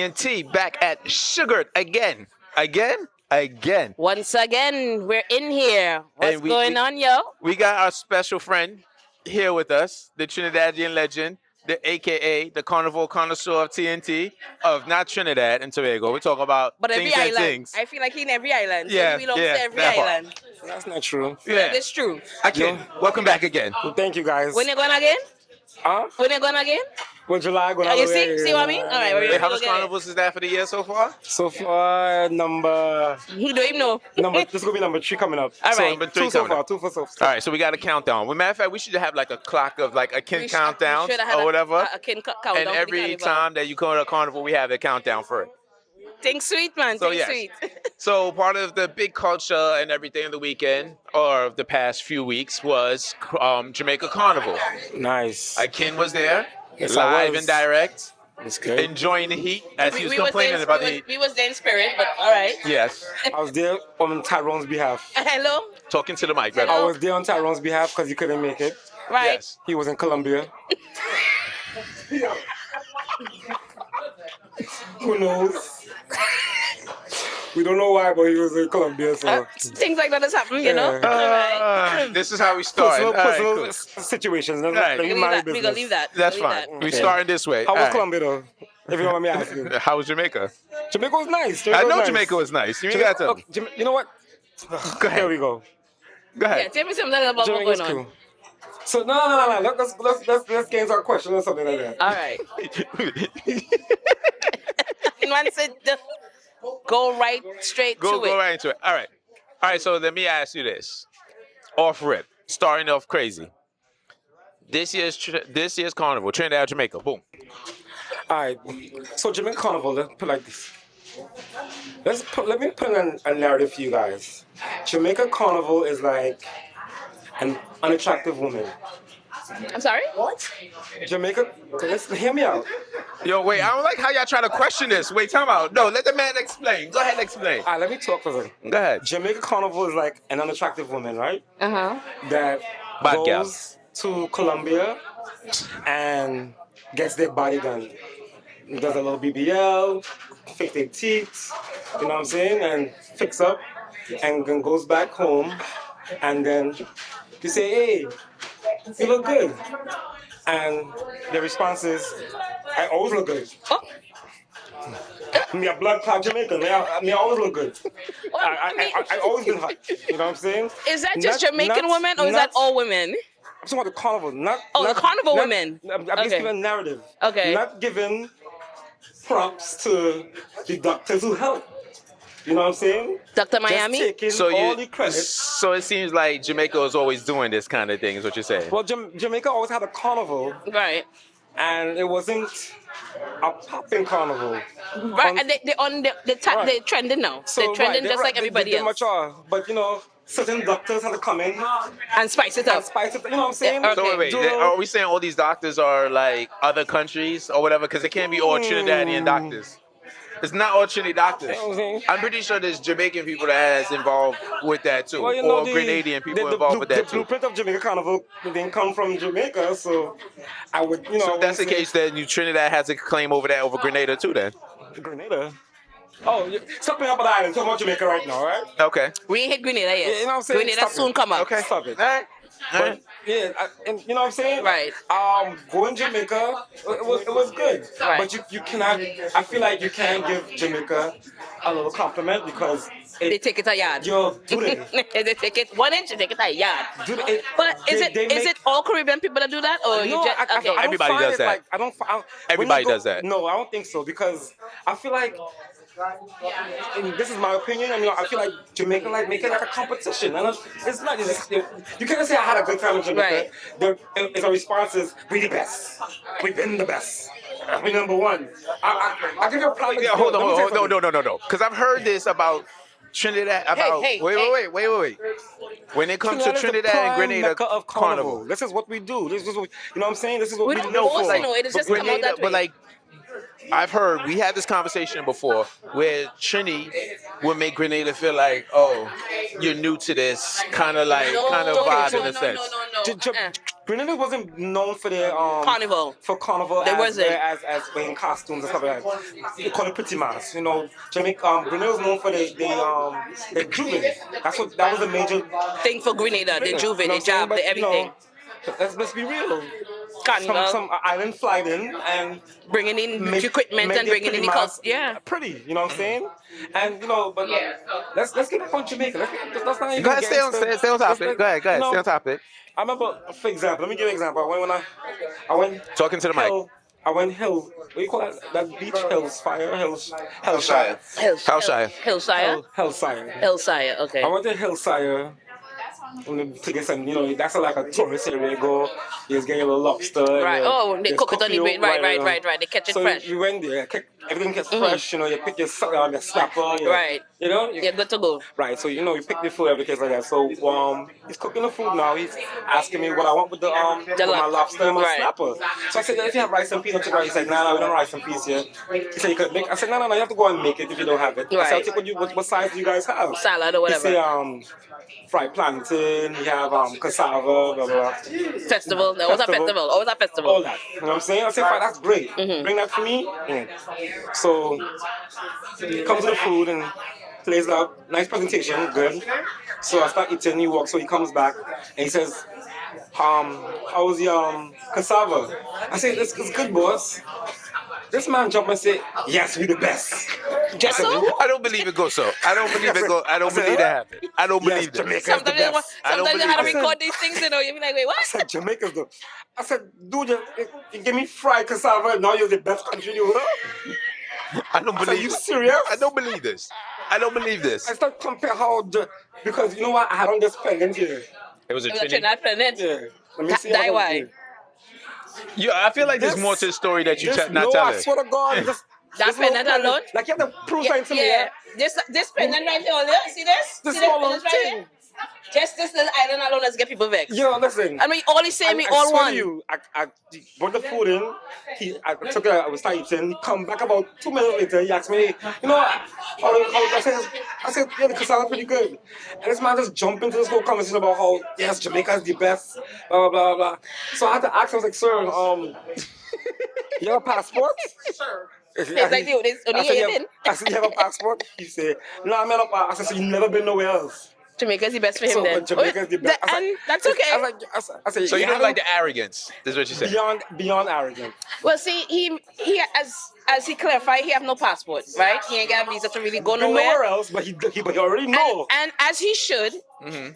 TNT back at Sugared again. Once again, we're in here. What's And going on, yo? We got our special friend here with us, the Trinidadian legend, the AKA the Carnival connoisseur of TNT of not Trinidad and Tobago. We're talking about But every things and island. things. I feel like in every island. Yeah, So he belongs yeah, to every that part. island. That's not true. Yeah, That is true. Akin, welcome back again. Well, thank you guys. When you going again? Huh? When you going again? Well, July going You see what I mean? All right, we're Wait, how go much get it. carnivals is that for the year so far? So far, number. You don't even know. This is gonna be number 3 coming up. All So right. number 3 Two so coming far. up. 2 for so. All right, so we got a countdown. Well, matter of fact, we should have like a clock of like a Kin countdown should have had or whatever. A Kin countdown And for the every carnival. time that you go to a carnival, we have a countdown for it. Think sweet, man. So, Think yes. sweet. So part of the big culture and everything of the weekend or the past few weeks was Jamaica Carnival. Nice. Akin was there, Yes, I live was. and direct, It's good. enjoying the heat as he was was complaining there, about the heat. we was there in spirit, but all right. Yes, I was there on Tyrone's behalf. Hello? talking to the mic, I brother. was there on Tyrone's behalf because he couldn't make it. Right. Yes. He was in Colombia. Who knows? We don't know why, but he was in Colombia, so. Things like that has happened, you know? Yeah. All right. This is how we start. Personal situations. That's Right. like We married gonna business. leave that. That's We'll leave fine. that. We starting this way. How All was right. Colombia though? If you don't mind me asking. How was Jamaica? Jamaica was nice. I was know nice. Jamaica was nice. You ain't Jamaica, got to. okay, you know what? Go ahead. Here we go. Go Yeah, ahead. tell me something about what's Jamaica's going on. cool. So no. Let's get into our question or something like that. All right. One said, go right straight to Go it. right into it. All right. So let me ask you this, off rip, starting off crazy. This year's carnival, Trinidad, Jamaica. Boom. All right. So Jamaica Carnival, let's put it like this. Let me put a narrative for you guys. Jamaica Carnival is like an unattractive woman. I'm sorry? What? Jamaica, hear me out. Yo, wait. I don't like how y'all try to question this. Wait, time out. No, let the man explain. Go ahead, and explain. All right, let me talk for a second. Go ahead. Jamaica Carnival is like an unattractive woman, right? Uh-huh. That Bad gal. goes to Colombia and gets their body done. Does a little BBL, fix their teeth, you know what I'm saying, and fix up, and then goes back home, and then you say, hey, you look good. And the response is, I always look good. Oh. Me a blood clot Jamaican, me I always look good. I always been hot, you know what I'm saying? Is that just Not- Jamaican not- women or is that not- all women? I'm talking about the carnival, not. Oh, the not- carnival not- women. I'm just Okay. giving a narrative. Okay. Not giving props to the doctors who help. You know what I'm saying? Dr. Miami? Just taking So all the credit. so it seems like Jamaica is always doing this kind of thing. Is what you're saying? Well, Jamaica always had a carnival, Right. and it wasn't a popping carnival. Right. And they on the Right. they're trending now. So, they're trending right, just like everybody they else. much are. But you know, certain doctors had to come in And spice it and up. spice it. You know what I'm saying? Yeah, So okay. wait. Do- Are we saying all these doctors are like other countries or whatever? Because it can't be all Trinidadian doctors. It's not all Trinidad doctors. You know what I'm saying? I'm pretty sure there's Jamaican people that is involved with that too, Well, you know, or Grenadian people involved with the that too. blueprint of Jamaica Carnival didn't come from Jamaica, so I would, you know. So if that's the say- case, then Trinidad has a claim over that over Grenada too. Then Grenada. Oh, stop playing up on the island. Talk about Jamaica right now, right? okay, We ain't hit Grenada yet. Yeah, you know what I'm saying? Grenada Stop soon it. come up. okay, Stop it. All right. All right. But yeah, and you know what I'm saying? Right. Going Jamaica, it was good. Right. But you cannot. I feel like you can't give Jamaica a little compliment because They take it a yard. yo, do they? They take it 1 inch, they take it a yard. Do they? But is they it make- all Caribbean people that do that, or you No, just I okay? don't Everybody find does it that. Like, I don't. When Everybody you go- does that. No, I don't think so because I feel like. And this is my opinion. I mean, I feel like Jamaica like make it like a competition, and it's not. You can't say I had a good time in Jamaica. Right. It's a response is we the best. We've been the best. We number one. I give you a prime Yeah, example. hold Let me on, tell you something. no. Because I've heard this about Trinidad. About hey, wait. When it comes to is the Trinidad and prime Grenada mecca of Carnival, This is what we do. This is what, you know what I'm saying. This is what We we don't know force for. it, no, it is but just come out Grenada, that way. but like I've heard, we had this conversation before where Trini would make Grenada feel like, oh, you're new to this, kind of No, vibe in a sense. No. Grenada wasn't known for their Carnival. carnival They wasn't. as wearing costumes and stuff like that. They call it pretty mass. You know, Jamaica, Grenada was known for their juvenile. That was a major Thing for Grenada, the thing, juve, you know the what I'm saying? job, But, the you know, everything. let's be real. Carnival. Some island flight in and Bringing in equipment and their bringing in pretty the mass cost. Yeah. pretty. You know what I'm saying? And you know, but let's get back on Jamaica. Let's not even Go ahead, stay on gangster. topic. Go ahead, You know, stay on topic. I remember, for example, let me give you an example. I went Talking to the mic. hill. I went hill. What do you call that beach? Hillshire. Hillshire. Hillshire. Hillshire. Hillshire. Okay. I went to Hillshire to get some, you know, that's like a tourist area. You go, you just get your little lobster. Right. Oh, they cook it on the coffee, bait. Right. They catch it so fresh. you went there, everything gets fresh, you know, you pick your snapper. Right. You know? You're good to go. Right, so you know, you pick the food, everything like that. So he's cooking the food now. He's asking me what I want with with my lobster and my snapper. So I said, if you have rice and peas, he said, nah, we don't have rice and peas here. He said, you could make. I said, no, you have to go and make it if you don't have it. I said, I'll take what size do you guys have? Salad or whatever. He said, fried plantain, you have cassava, blah, blah. Festival. That was a festival. Always a festival. All that. You know what I'm saying? I said, fine, that's great. Bring that for me. So, comes with the food and plays out. Nice presentation, good. So I start eating, he walks, so he comes back and he says, how was the cassava? I said, it's good, boss. This man jumped and said, yes, we the best. Just so? I don't believe it goes so. I don't believe it go. I don't believe that happened. I don't believe that. Jamaica's Sometimes the best. you have to record these things, you know. You be like, wait, I what? said, Jamaica's the. I said, dude, you give me fried cassava and now you're the best country in the world? I don't believe. Are you serious? I don't believe this. I don't believe this. I start compare because you know what? I had on this pendant here. It was a Trinidad pendant. Yeah. Let me see. Die why? Yeah, I feel like there's more to the story that you not no, telling. I swear to God, That pendant alone? Like you have to prove something to me. Yeah. This pendant right here, see this? This See small pendant right thing. here? Just this little island alone has get people vexed. Yo, listen. I mean, all he's saying, we I all swear want. to you, I brought the food in. I took it, I was eating. He come back about 2 minutes later. He asked me, you know, I said, yeah, the cassava pretty good. And this man just jumped into this whole conversation about how, yes, Jamaica is the best, blah, blah, blah, blah. So I had to ask him, I was like, sir, you have a passport? It's like you, this only here I said, you have a passport? He said, no, I'm not a passport. I said, so you never been nowhere else? Jamaica's the best for him So, then. but Jamaica's the best. And that's okay. I said, So you don't like the arrogance? This is what you said. Beyond arrogant. Well, see, he as he clarified, he have no passport, right? He ain't got a visa to really go Nowhere nowhere. else, but he already know. And as he should,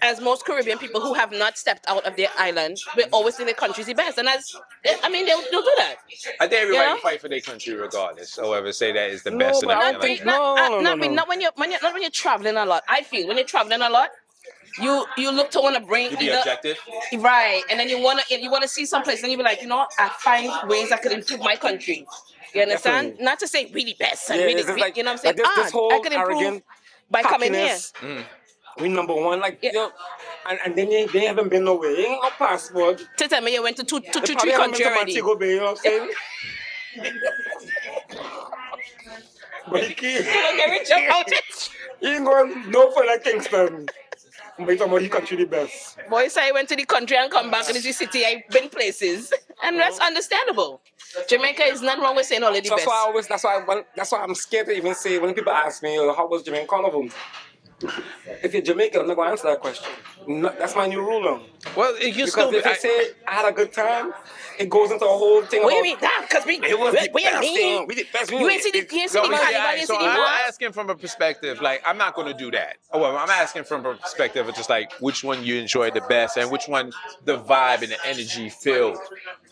as most Caribbean people who have not stepped out of their island, we always think their country's the best. And I mean, they'll do that. I think everybody Yeah. fight for their country regardless. However, say that is the No, best. but I don't everything think- like that. Not when you're traveling a lot. I feel when you're traveling a lot, you look to want to bring You be objective. right, and then you wanna see some place, and you be like, you know, I find ways I could improve my country. You understand? Definitely. Not to say really best and Yeah, really, it's just like- you know what I'm saying? like this whole I could improve arrogant by coming here. cockiness. We number one, like, you know, and then they haven't been nowhere. They ain't got a passport. To tell me you went to two, They three probably haven't countries been to already. Montego Bay, you know what I'm saying? But he You don't get rich about it. ain't going no further Kingston. But he's talking about he country the best. Boy say I went to the country and come back and it's the city. I've been places, and that's understandable. Jamaica is not wrong with saying all of the So best. that's why I'm scared to even say when people ask me, how was Jamaican Carnival? If you're Jamaican, I'm not going to answer that question. No, that's my new rule now. Well, you Because still. if I say I had a good time, it goes into a whole thing What do you about mean that? Because it was the what you best mean? thing. We did best. You ain't see the No, carnival, you yeah, ain't see so the I'm mall. asking from a perspective, like, I'm not going to do that. Oh, well, I'm asking from a perspective of just like which one you enjoyed the best and which one the vibe and the energy feel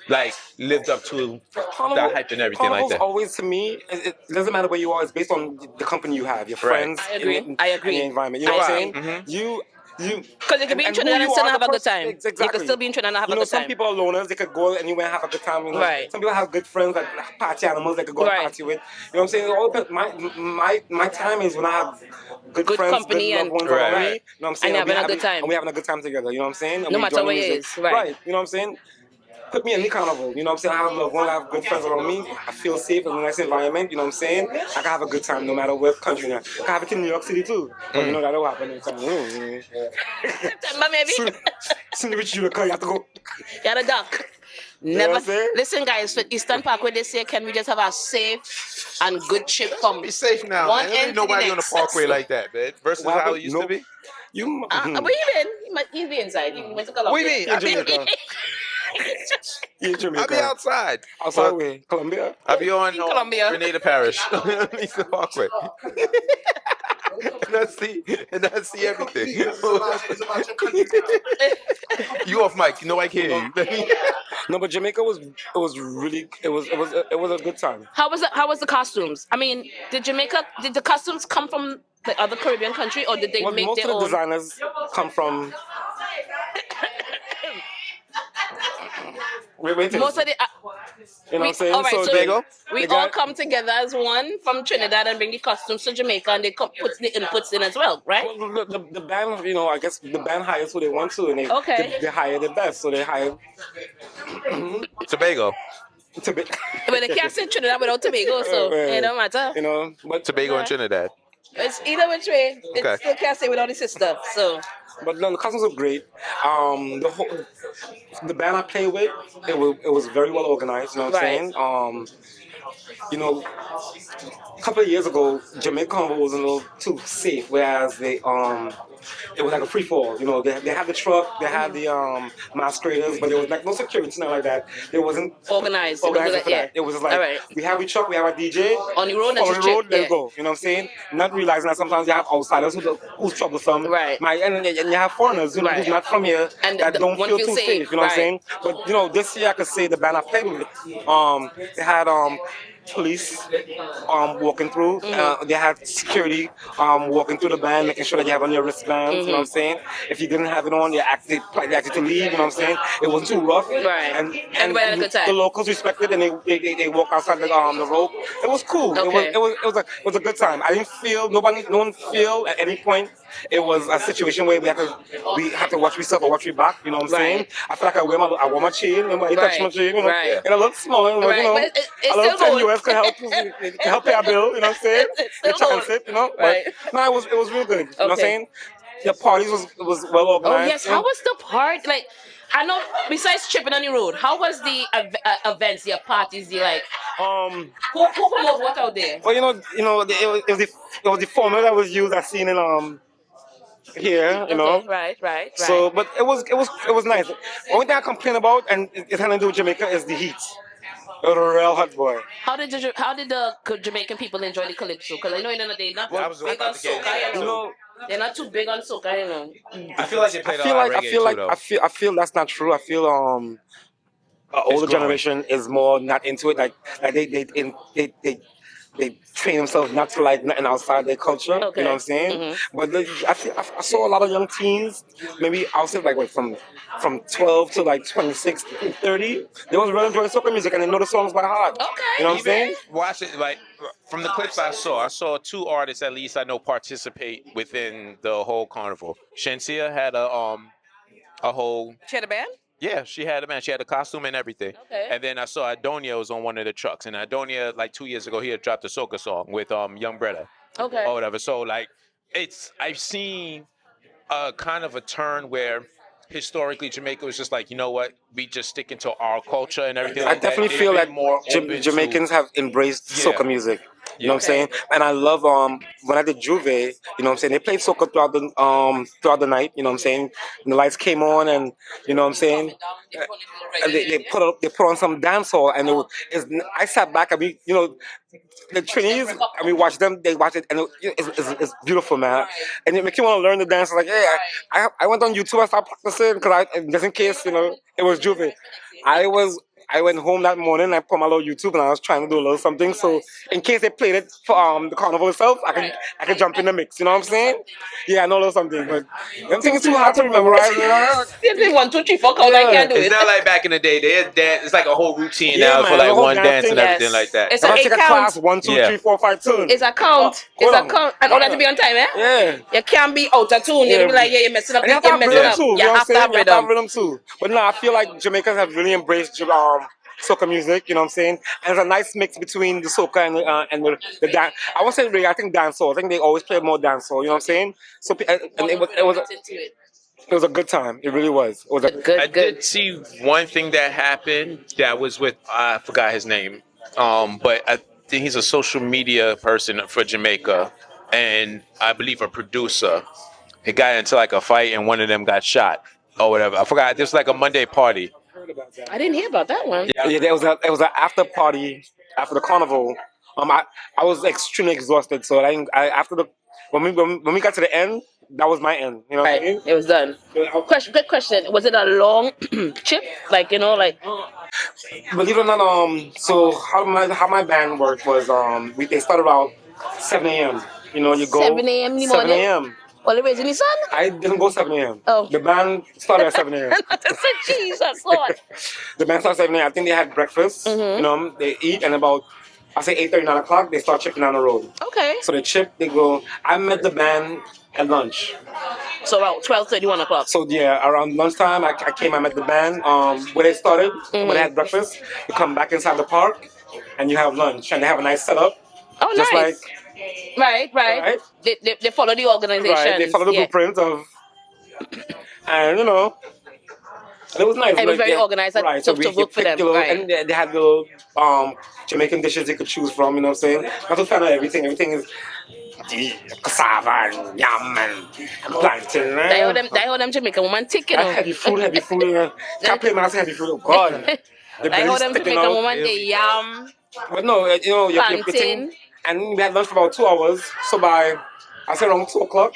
like lived up to the hype and everything like Carnival's that. always, to me, it doesn't matter where you are. It's based on the company you have, your friends, I agree. and I agree. your environment. You know I what I'm agree. saying? You. Because you could be in and Trinidad who and you still are, have the a good person- time. Exactly. You could still be in Trinidad and have You a know, good some time. people are loners. They could go anywhere and have a good time. You know? Right. Some people have good friends, like party animals, they could go Right. and party with. You know what I'm saying? All my time is when I have good friends, company good loved and- ones Right. around me. Right. You know what I'm saying? And you're having a good time. And we're having a good time together. You know what I'm saying? And No we matter enjoy where music. it is, right. You know what I'm saying? Put me in the carnival, you know what I'm saying? I have loved ones, I have good friends around me. I feel safe in a nice environment, you know what I'm saying? I can have a good time no matter what country now. I can have it in New York City too. But you know that don't happen. September maybe. Soon reach Jamaica, you have to go. You're the duck. know Never. what I'm saying? Listen, guys, for Eastern Parkway this year, can we just have a safe and good trip from Be safe now, one man. There end ain't to the nobody on the next? parkway like that, man. Versus What how happened? it used No. to be. You. Where you been? He's be inside. He went to Colombia. What do you mean? In Jamaica. In I Jamaica. be outside. Outside way, Colombia. I be on Colombia. Grenada Parish. Eastern Parkway. And I see everything. You off mic? No, I can't hear you. No, but Jamaica was really it was a good time. How was the costumes? I mean, did the costumes come from the other Caribbean country, or did they Well, make most their of the own? designers come from. Wait, Most of the you know what I'm saying? all right, so Tobago? we they all got- come together as one from Trinidad and bring the costumes to Jamaica, and they put the inputs in as well, right? Well, the band, I guess the band hires who they want to, and Okay. they hire the best, so they hire Tobago. to be, But they can't say Trinidad without Tobago, so it don't matter. but Tobago and Trinidad. It's either which way. Okay. It still can't say without the sister. So But no, the costumes were great. The band I played with, it was very well organized. You know what I'm Right. saying? A couple of years ago, Jamaica Carnival was a little too safe, whereas it was like a free fall. They had the truck, they had the masqueraders, but there was like no security, nothing like that. There wasn't organized. organized for Yeah. that. It was just like All right. we have a truck, we have a DJ On the road, on let's the road, check, let's yeah. go. You know what I'm saying? Not realizing that sometimes you have outsiders who's troublesome, Right. And you have foreigners who's Right. not from here And that don't one feel feel too safe, safe. You know what I'm saying? right. But this year I could say the band I played with, they had police walking through. They had security walking through the band, making sure that you have on your wristbands. You know what I'm saying? If you didn't have it on, they asked you to leave. You know what I'm saying? It wasn't too rough. Right. And Everybody had a good time. the locals respected, and they walk outside the rope. It was cool. Okay. It was a good time. I didn't feel no one feel at any point it was a situation where we had to watch myself or watch me back. You know what I'm saying? Right. I feel like I wore my chain. I touched my Right. chain. Right. And I looked small. Right. But it's a little still 10 gold. US could help pay our bill. You know what I'm saying? It's still The chocolate gold. sip. Right. But no, it was real good. You know what I'm Okay. saying? The parties was well Oh organized. yes, how was the part? Like, I know. Besides tripping on the road, how was the events, the parties, the like? Who promote what out there? Well, it was the formula that was used. I seen in here. Okay, right. So, but it was nice. Only thing I complain about, and it had to do with Jamaica, is the heat. It was a real hot boy. How did the Jamaican people enjoy the calypso? Because I know they're not I was big on about to get into that, soca. You know, They're not too big on soca. I feel like they played I feel a lot like of reggae too, though. I feel that's not true. I feel older growing. generation is more not into it. Like they train themselves not to like nothing outside their culture. Okay. You know what I'm saying? But I saw a lot of young teens. Maybe I'll say like from 12 to like 26, 30. They was really enjoying soca music and they know the songs by heart. Okay. You know what I'm saying? Watch it, like from the clips I saw two artists at least I know participate within the whole carnival. Shensia had a whole She had a band? yeah, she had a man. She had a costume and everything. Okay. And then I saw Adonia was on one of the trucks, and Adonia like 2 years ago he had dropped a soca song with Young Brother Okay. or whatever. So like I've seen a kind of a turn where historically Jamaica was just like, you know what, we just stick into our culture and everything. I like definitely that. feel They've that been more open Jamaicans to, have embraced Yeah. soca music. You know what I'm Okay. saying? And I love when I did Juve, you know what I'm saying? They played soca throughout the night, you know what I'm saying? And the lights came on and you know what I'm saying? And they put on some dance hall and I sat back and the trainees and we watched them, they watch it and it's beautiful, man. And it makes you want to learn the dance. Like, yeah, I went on YouTube, I started practicing because just in case, it was Juve. I went home that morning. I put my little YouTube and I was trying to do a little something. So in case they played it for the carnival itself, I could jump in the mix. You know what I'm saying? Yeah, I know a little something, but everything is too hard to memorize. They play 1, 2, 3, 4 count. I can't do it's it. not like back in the day. They dance. It's like a whole routine Yeah, now man, for the like whole one dance dance thing. and everything Yes. like that. It's If a I take a count. class, 1, 2, Yeah. 3, 4, 5 tunes. It's a count. Hold It's a on. count. And all that to be on time, eh? Yeah. You can't be out of tune. You'll be like, yeah, you're messing up. And you have to You're have messing rhythm up. too. You You know what I'm have to saying? have You have to have rhythm. rhythm too. But no, I feel like Jamaicans have really embraced soca music. You know what I'm saying? And it's a nice mix between the soca and the dance. I won't say reggae. I think dancehall. I think they always play more dancehall. You know what I'm saying? So and it was Into it. It was a good time. It really was. It was a Good, I good. did see one thing that happened that was with I forgot his name, but I think he's a social media person for Jamaica, and I believe a producer. It got into like a fight, and one of them got shot or whatever. I forgot. This was like a Monday party. I didn't hear about that one. Yeah, it was an after party after the carnival. I was extremely exhausted, so after the when we got to the end, that was my end. You know what I Right, mean? it was done. Question, good question. Was it a long chip? Like, like. Believe it or not, so how my band worked was they started about 7 a.m. You know, you go 7 a.m. in the 7 morning? a.m. Well, it was in the sun? I didn't go 7 a.m. Oh. The band started at 7 a.m. I said, Jesus, Lord. The band started at 7 a.m. I think they had breakfast. Mhm. You know, they eat, and about I say 8:30, 9 o'clock, they start chipping on the road. Okay. So they chip, they go. I met the band at lunch. So about 12:30, 1 o'clock. So yeah, around lunchtime, I came. I met the band. Where they started, where they had breakfast. You come back inside the park, and you have lunch, and they have a nice setup. Oh, Just nice. Right. Right. They follow the organization. Right, they follow the blueprint of, and it was nice. It was very organized, Right, to we work for picked them, little, right. and they had little Jamaican dishes they could choose from. You know what I'm saying? Not to find out everything. Everything is cassava and yam and plantain. They hold them Jamaican woman tick, you know. Heavy food. Can't play my heavy food. Oh God, the They hold belly's them sticking Jamaican out. woman the yam. But no, you're Plantain. eating, and we had lunch for about 2 hours. So by I say around 2 o'clock,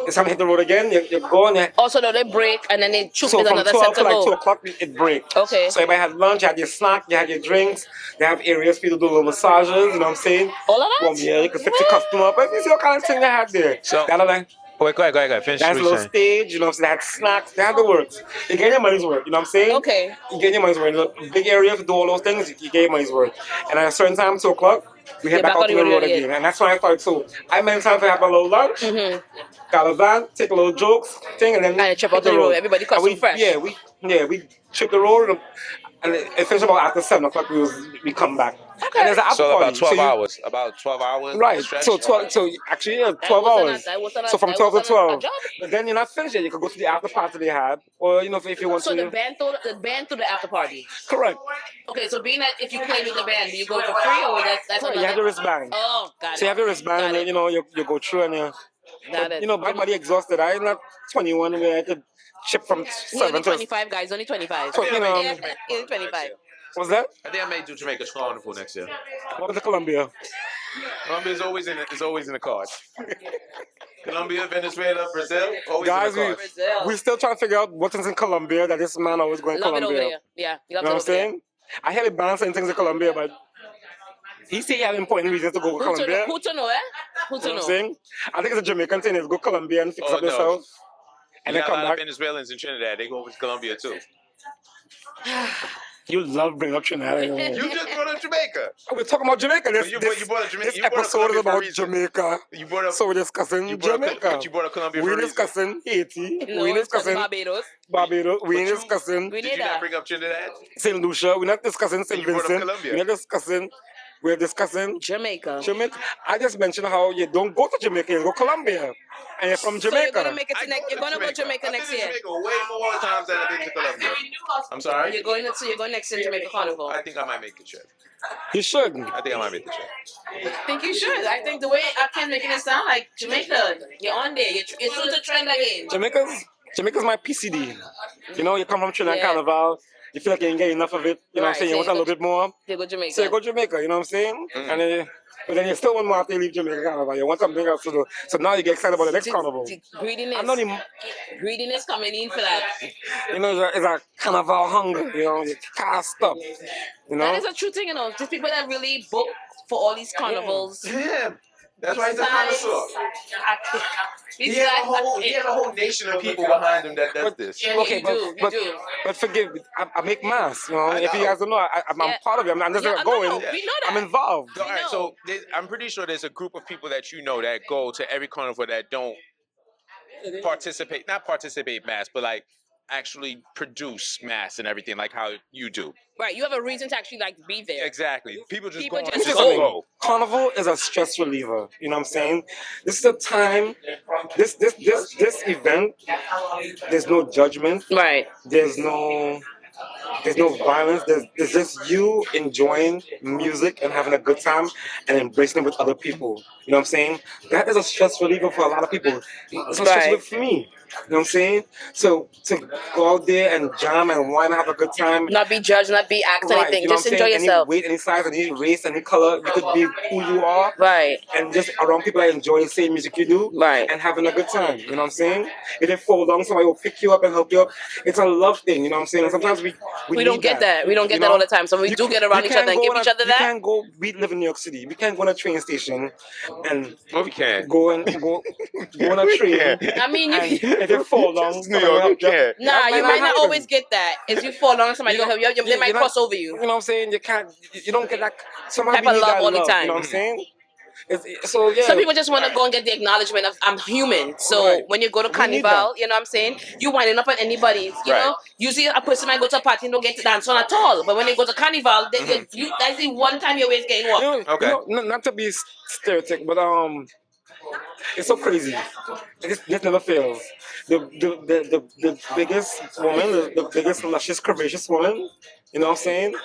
it's time to hit the road again. You go and Also, though, they break and then they choose so from another 12 set to to like 2 go. o'clock, it breaks. Okay. So everybody had lunch, you had your snack, you had your drinks. They have areas for you to do little massages, you know what I'm saying? All of that? Well, yeah, you can fix your costume up. But you see what kind of thing they had there. So- They had like, Wait, go ahead. Finish that's what a you're little saying. stage, you know what I'm saying? They had snacks, they had the works. You get your money's worth, you know what I'm saying? Okay. You get your money's worth. The big area to do all those things, you get your money's worth. And at a certain time, 2 o'clock, we head You're back back out on to the the road road again. again. And that's when I started. So I made time to have a little lunch. Mm-hmm. Got a van, take a little jokes thing, and then And trip hit out the road. Everybody And costume fresh. Yeah, we trip the road, and it finished about after 7 o'clock. We come back. Okay. And there's an after So party. about 12 So you- hours. About 12 hours. Right. stretch? So 12. So actually, yeah, 12 hours. So from 12 to 12. job. But then you're not finished yet. You could go to the after party they had, or if you want So to. the band through the after party. Correct. Okay, so being that if you play with the band, do you go for free or that's Correct. another? You have the wristband. Oh, got it. So you have your wristband, Got and it. you go through, and Got it. my body exhausted. I'm not 21 where I could chip from Only 7 to 25 guys, only 25. So, Yeah, only 25. What's that? I think I may do Jamaica's Carnival next year. What was the Colombia? Colombia is always in the cards. Colombia, Venezuela, Brazil, always Guys, in the cards. Brazil. we still trying to figure out what is in Colombia that this man always going to Love it Colombia. over there. Yeah, you You love know it what I'm over there. saying? I hear it balancing things in Colombia, but he say he had important reasons to go to Colombia. Who to know, eh? Who You to know what I'm know? saying? I think it's a Jamaican thing. Is go Colombia and fix Oh, up no. yourself, and You then got a come lot back. of Venezuelans in Trinidad. They go over to Colombia too. You love bringing up Trinidad. You just brought up Jamaica. We're talking about Jamaica. This, you this, brought up Jamaica. this You brought up episode is Colombia for a about reason. Jamaica. You brought up. So we're discussing You brought up, Jamaica. but you brought up Colombia for a We're reason. discussing Haiti. No, We're it's called discussing Barbados. Barbados. We're But you- discussing We Did need you not that. bring up Trinidad? St. Lucia. We're not discussing St. You brought up Vincent. Colombia. We're discussing Jamaica. Jamaica. I just mentioned how you don't go to Jamaica, you go Colombia. And you're from So Jamaica. you're gonna make it to next. You're gonna go to Jamaica next year. I've been to Jamaica way more times than I've been to Colombia. I'm sorry. You're going next year to Jamaica Carnival. I think I might make the trip. You should. I think I might make the trip. I think you should. I think the way Akin making it sound like Jamaica, you're on there. You're soon to trend again. Jamaica's my PCD. You come from Trinidad Yeah. Carnival, you feel like you ain't getting enough of it. You know what I'm Right, saying? You so want you a go little bit more. You go Jamaica. So you go to Jamaica, you know what I'm saying? Mm. But then you still want more after you leave Jamaica Carnival. You want something else to do. So now you get excited about the next carnival. The greediness. I'm not even, Greediness coming in for that. it's a carnival hunger. You can't stop. That is a true thing, These people that really book for all these carnivals. Yeah. That's why he's a connoisseur. He has a whole nation of people behind him that does this. Yeah, Okay, you do. but forgive me. I make mass. I If you know. guys don't know, I'm Yeah. part of it. I'm just Yeah, not no, going. no, we know that. I'm involved. So, all right, so I'm pretty sure there's a group of people that you know that go to every carnival that don't not participate mass, but like actually produce mass and everything like how you do. Right. You have a reason to actually like be there. Exactly. People just People go on just just go. go. Carnival is a stress reliever. You know what I'm saying? This is a time. This event. There's no judgment. Right. There's no. There's no violence. There's just you enjoying music and having a good time and embracing it with other people. You know what I'm saying? That is a stress reliever for a lot of people. It's a stress Right. reliever for me. You know what I'm saying? So to go out there and jam and wine and have a good time. Not be judged, not be asked Right, anything. you know Just what I'm enjoy saying? yourself. Any weight, any size, any race, any color, you could be who you are. Right. And just around people that enjoy the same music you do. Right. And having a good time. You know what I'm saying? If they fall down, somebody will pick you up and help you up. It's a love thing, you know what I'm saying? And sometimes We need don't get that. We don't get that all the time. So we do get around each other and give each other You that. can't go, we live in New York City. We can't go on a train station and Well, we can. go on a train. I mean, And you, if you fall down, It's New York, you can't. nah, you might not always get that. If you fall down, somebody You will help you. They might cross over you. You know what I'm saying? You can't. You don't get that. Somebody Type of need love that all the love. time. You know what I'm saying? So yeah. Some people just want to go and get the acknowledgement of I'm human. So Right. when you go to We need Carnival, that. you know what I'm saying? You winding up at anybody's. You Right. know, usually a person might go to a party and don't get to dance on at all. But when they go to Carnival, that's the one time your waist getting walked. Okay. Not to be stereotypical, but it's so crazy. This never fails. The biggest woman, the biggest luscious, curvaceous woman. You know what I'm saying?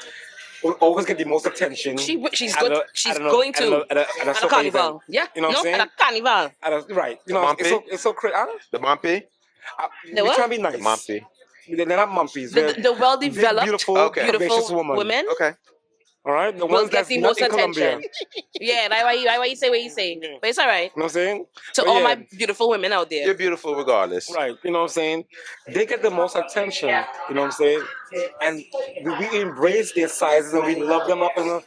Will always get the most attention. She's at good. a- She's at a- going at a- to at a at a soca Carnival. event. Yeah. You know what I'm saying? At a Carnival. Right. You know, Mumpy? it's so crazy. Huh? The Mumpy? The We what? try to be nice. The Mumpy. They're not mumpies. They're The well-developed, beautiful, Okay. curvaceous women. women Okay. All right, the will ones get that's the not most in Colombia. attention. Yeah, that's why you say what you say. Yeah. But it's all right. You know what I'm saying? To But all yeah, my beautiful women out there. You're beautiful regardless. right. You know what I'm saying? They get the most attention. You know what I'm saying? And we embrace their sizes and we love them up. And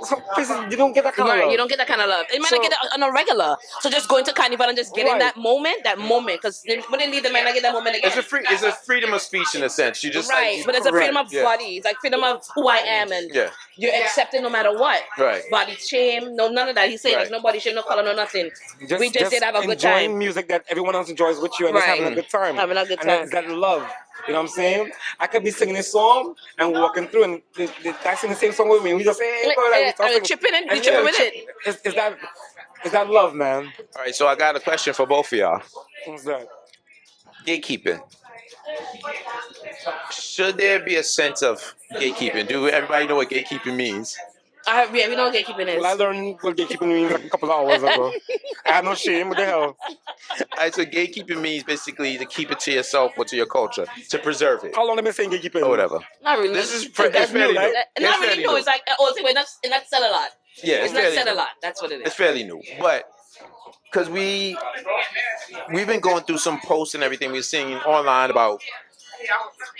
some places you don't get that kind of Right, love. you don't get that kind of love. You might So- not get it on a regular. So just going to Carnival and just getting Right. that moment, because when they leave, they might not get that moment again. It's a freedom of speech in a sense. You just Right, like, but it's a freedom of Yeah. body. It's like freedom of who I am, and Yeah. you're accepted no matter what. Right. Body shame, no, none of that. He's saying there's Right. no body shame, no color, no nothing. We just did have a good enjoying time. music that everyone else enjoys with you and just Right. having a good time. Having a good And time. it's that love. You know what I'm saying? I could be singing this song and walking through and they sing the same song with me and we just say, hey, bro, Yeah, we and chipping in, we chipping with it. It's that love, man. All right, so I got a question for both of y'all. What's that? Gatekeeping. Should there be a sense of gatekeeping? Do everybody know what gatekeeping means? Yeah, we know what gatekeeping is. Well, I learned what gatekeeping means like a couple of hours ago. I had no shame. What the hell? All right, so gatekeeping means basically to keep it to yourself or to your culture, to preserve it, How long have I been saying gatekeeping? or whatever. Not really. This is That's it's fairly new, new. right? It's Not really fairly new. new. It's like, it's not sell a lot. Yeah, It's not fairly sell a new. lot. That's what it It's is. fairly new, but because we've been going through some posts and everything, we're seeing online about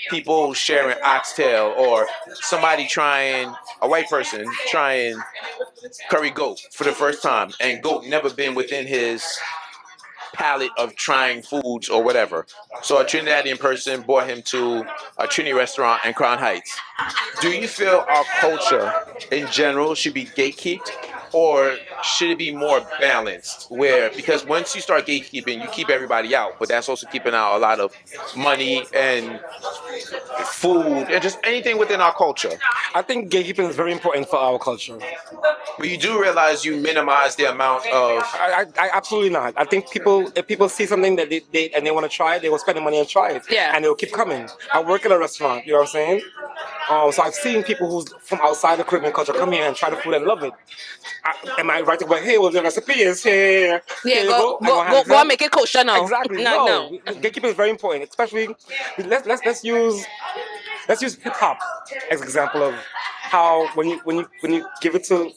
people sharing oxtail or somebody a white person trying curry goat for the first time, and goat never been within his palette of trying foods or whatever. So a Trinidadian person brought him to a Trini restaurant in Crown Heights. Do you feel our culture in general should be gatekeeped, or should it be more balanced? Because once you start gatekeeping, you keep everybody out, but that's also keeping out a lot of money and food and just anything within our culture. I think gatekeeping is very important for our culture. But you do realize you minimize the amount of I absolutely not. I think if people see something that they want to try it, they will spend the money and try it. Yeah. And they will keep coming. I work at a restaurant, you know what I'm saying? So I've seen people who's from outside the Caribbean culture come here and try the food and love it. Am I right to go, hey, well, the recipe is here. Yeah, Here you go have and make it kosher now. Exactly. No. Gatekeeping is very important, especially let's use hip hop as an example of how when you give it to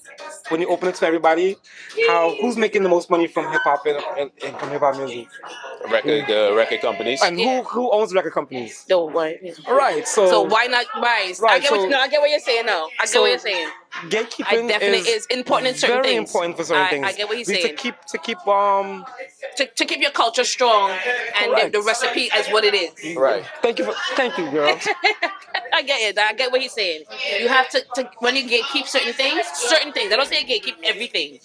when you open it to everybody, who's making the most money from hip hop and from hip hop music, record companies. and who owns record companies? No, why? All right, so why not? Why? Right, I get what you're saying now. I get what you're saying. gatekeeping definitely is important in certain very things. important for certain things. I get what he's We need saying. to keep To keep your culture strong and Correct. the recipe as what it is. Right. Thank you, girl. I get it. I get what he's saying. You have to when you gatekeep certain things. I don't say gatekeep everything,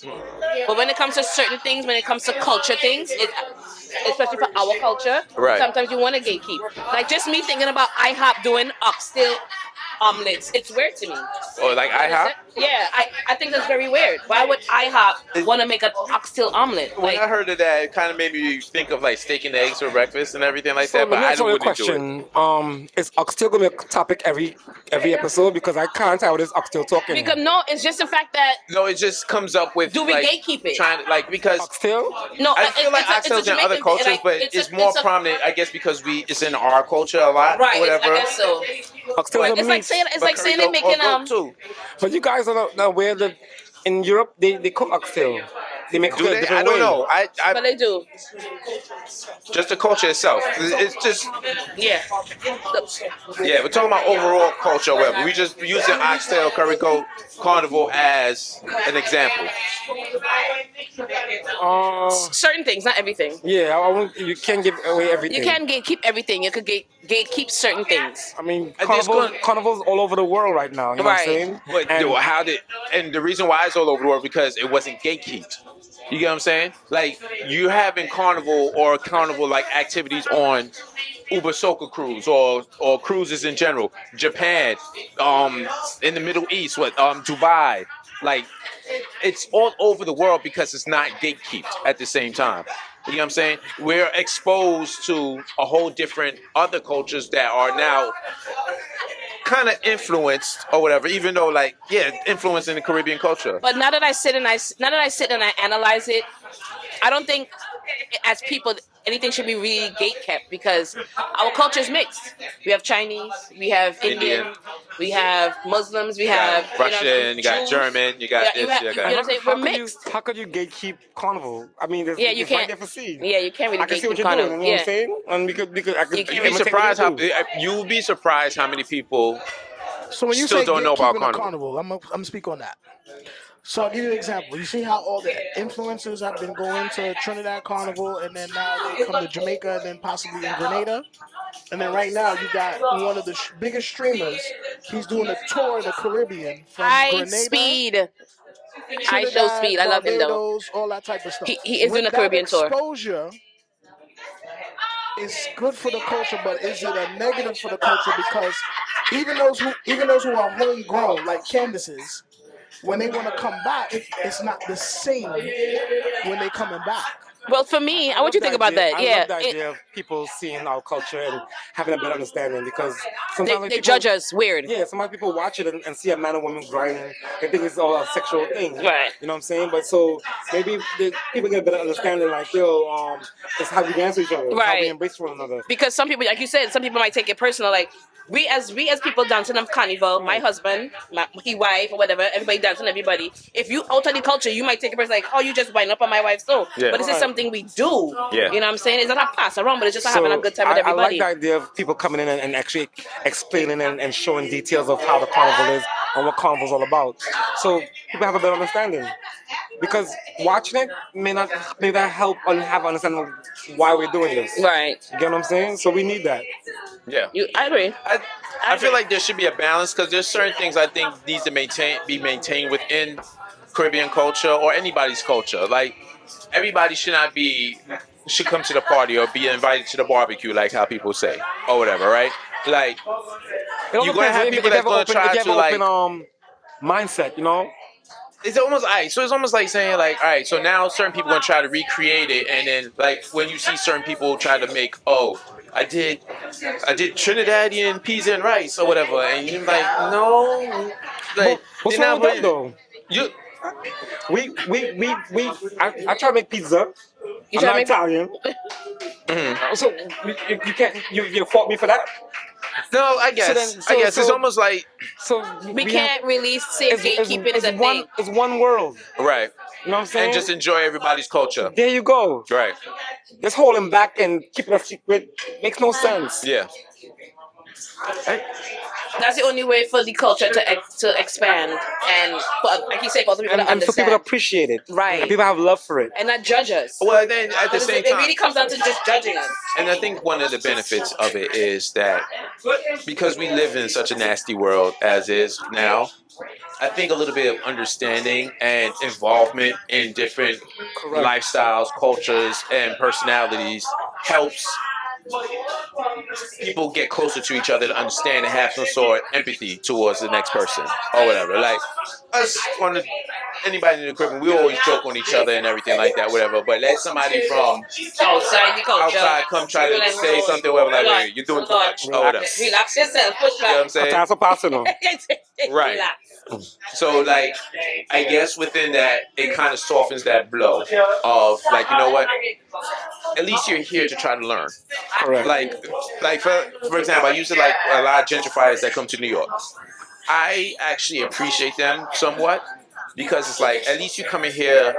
but when it comes to certain things, when it comes to culture things, especially for our culture. Right. Sometimes you want to gatekeep. Like just me thinking about IHOP doing oxtail omelets. It's weird to me. Or like IHOP. Yeah, I think that's very weird. Why would IHOP want to make an oxtail omelet? When Like, I heard of that, it kind of made me think of like steak and eggs for breakfast and everything like So that. let But me I ask you a wouldn't do it. question. Is oxtail gonna be a topic every episode? Because I can't tell what is oxtail talking. because no, it's just the fact that No, it just comes up with do we like, gatekeep it? trying to like because Oxtail? No, I feel like it's a oxtails in other Jamaican cultures, like, but it's more prominent, I guess, because it's in our culture a lot, Right, or whatever. I guess so. Oxtails are It's like meat. saying But they're curry making goat too. But you guys are not aware that in Europe they cook oxtail. They make Do it a they? different I don't way. know. But they do. Just the culture itself. It's just Yeah. yeah. We're talking about overall culture, or whatever. We just using oxtail, curry goat, carnival as an example. Certain things, not everything. Yeah, you can't give away everything. You can gatekeep everything. You could gatekeep certain things. I mean, And this carnivals all over the world right now. You know what I'm Right. saying? But And how did? And the reason why it's all over the world because it wasn't gatekeeped. You get what I'm saying? Like you having carnival or carnival like activities on Uber Soca cruise or cruises in general. Japan, in the Middle East, Dubai, like it's all over the world because it's not gatekeeped at the same time. You know what I'm saying? We're exposed to a whole different other cultures that are now kind of influenced or whatever, even though like influencing the Caribbean culture. But now that I sit and I analyze it, I don't think as people anything should be really gate kept because our culture is mixed. We have Chinese, we have Indian, we have Muslims, we have Russian, you got Jews. German, you got this, you you know got what I'm saying? We're mixed. How could you gatekeep carnival? I mean, there's Yeah, you it's right can't. there for see. Yeah, you can't really I can see what gatekeep you're kind doing. of. You know what Yeah. I'm saying? And I could You'd be You'd be imitate surprised what how you do. you would be surprised how many people So when you still say don't know about gatekeeping a carnival. carnival, I'm gonna speak on that. So I'll give you an example. You see how all the influencers have been going to Trinidad Carnival, and then now they come to Jamaica, and then possibly in Grenada, and then right now you got one of the biggest streamers. He's doing a tour of the Caribbean from High Grenada, speed. I show Trinidad, speed. I love him though. Barbados, all that type of stuff. He is doing a With Caribbean that tour. exposure is good for the culture, but is it a negative for the culture? Because even those who are homegrown, like Candace's, when they want to come back, it's not the same when they coming back. Well, for me, I want you to think about that. I Yeah. love the idea of people seeing our culture and having a better understanding because sometimes They people, judge us weird. Yeah, sometimes people watch it and see a man and woman grinding. They think it's all a sexual thing. Right. You know what I'm saying? But so maybe people get a better understanding, like, it's how we dance with each other. It's how we Right. embrace one another. Because some people, like you said, some people might take it personal. Like we as people dancing on carnival, my husband, my wife, or whatever, everybody dancing, everybody. If you alter the culture, you might take it personal, like, oh, you just wind up on my wife's toe. Yeah. But this is Right. something we do. Yeah. You know what I'm saying? It's not a pass around, but it's just having a good time with I everybody. like the idea of people coming in and actually explaining and showing details of how the carnival is and what carnival's all about. So people have a better understanding. Because watching it may not help and have understanding of why we're doing this. Right. You get what I'm saying? So we need that. Yeah. I agree. I feel like there should be a balance because there's certain things I think needs to be maintained within Caribbean culture or anybody's culture. Like everybody should come to the party or be invited to the barbecue, like how people say or whatever, right? Like you're gonna have people that's gonna try to like. Mindset, you know. It's almost so it's almost like saying like, all right, so now certain people gonna try to recreate it, and then like when you see certain people try to make, I did Trinidadian peas and rice or whatever, and you're like, no, like What's they're wrong not with that though? You I try to make pizza. You I'm try not to make- Italian. So you can't you fault me for that? no, I guess it's almost like We can't really say gatekeeping is a thing. It's one world. right, You know what I'm saying? and just enjoy everybody's culture, There you go. right? Just holding back and keeping a secret makes no sense. Yeah. That's the only way for the culture to expand and, like you say, for other people to And for people to understand. appreciate it. Right. And people have love for it. And not judge us. Well, then at the Because same it time, really comes down to just judging us. and I think one of the benefits of it is that because we live in such a nasty world as is now, I think a little bit of understanding and involvement in different Correct. lifestyles, cultures, and personalities helps people get closer to each other to understand and have some sort of empathy towards the next person or whatever. Like us, anybody in the Caribbean, we always joke on each other and everything like that, whatever. But let somebody from Outside the culture. outside come try to say something, whatever, like, hey, you're doing too much or whatever. Relax yourself. Push You know what I'm back. saying? That's a personal. Right. Relax. So, like, I guess within that, it kind of softens that blow of, like, you know what? At least you're here to try to learn. Correct. Like for example, I used to like a lot of gentrifiers that come to New York. I actually appreciate them somewhat because it's like at least you come in here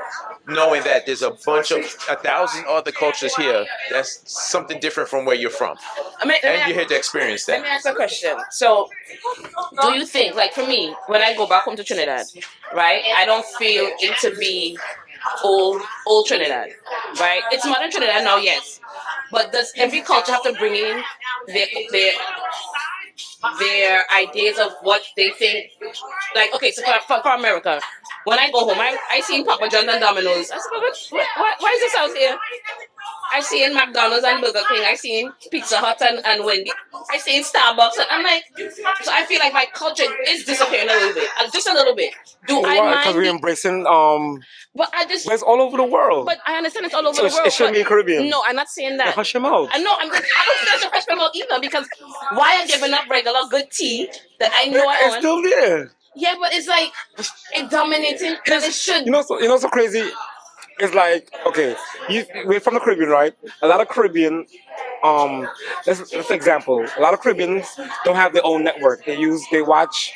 knowing that there's a bunch of 1,000 other cultures here. That's something different from where you're from, and you're here to experience Let me that. ask a question. So, do you think, like for me, when I go back home to Trinidad, right, I don't feel it to be old Trinidad, right? It's modern Trinidad now, yes. But does every culture have to bring in their ideas of what they think? Like, okay, so for America, when I go home, I see Papa John's and Domino's. I said, why is this out here? I see in McDonald's and Burger King. I see in Pizza Hut and Wendy. I see in Starbucks. And I'm like, so I feel like my culture is disappearing a little bit. Just a little bit. Do I Why? Because mind? we're embracing But I just. but it's all over the world. But I understand it's all over So the world. it shouldn't be Caribbean. No, I'm not saying that. Hush your mouth. I know. I don't think that's a hush my mouth either because why I'm giving up regular good tea that I know I It's own. still there. Yeah, but it's like it's dominating. And it should. You know, so crazy. It's like, okay, we're from the Caribbean, right? A lot of Caribbean, let's for example, a lot of Caribbeans don't have their own network. They watch